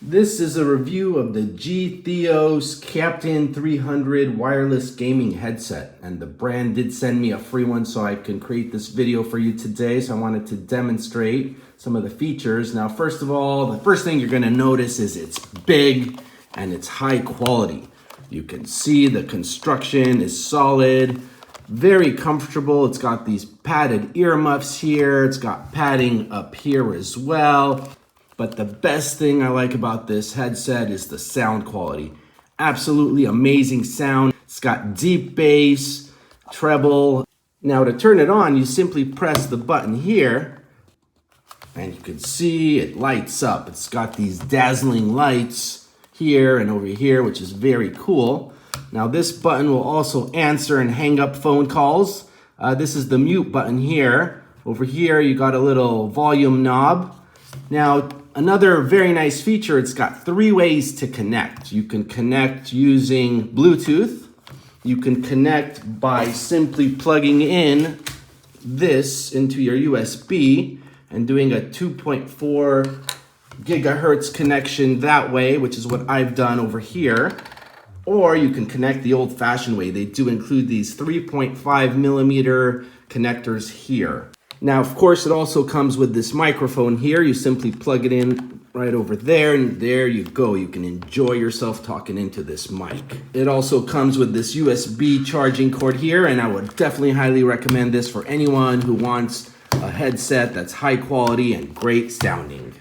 This is a review of the Gtheos Captain 300 wireless gaming headset, and the brand did send me a free one so I can create this video for you today. So I wanted to demonstrate some of the features. Now, first of all, the first thing you're going to notice is it's big and it's high quality. You can see the construction is solid, very comfortable. It's got these padded earmuffs here. It's got padding up here as well. But the best thing I like about this headset is the sound quality. Absolutely amazing sound. It's got deep bass, treble. Now to turn it on, you simply press the button here and you can see it lights up. It's got these dazzling lights here and over here, which is very cool. Now this button will also answer and hang up phone calls. This is the mute button here. Over here, you got a little volume knob. Now, another very nice feature, it's got 3 ways to connect. You can connect using Bluetooth. You can connect by simply plugging in this into your USB and doing a 2.4 gigahertz connection that way, which is what I've done over here. Or you can connect the old-fashioned way. They do include these 3.5 millimeter connectors here. Now, of course, it also comes with this microphone here. You simply plug it in right over there, and there you go. You can enjoy yourself talking into this mic. It also comes with this USB charging cord here, and I would definitely highly recommend this for anyone who wants a headset that's high quality and great sounding.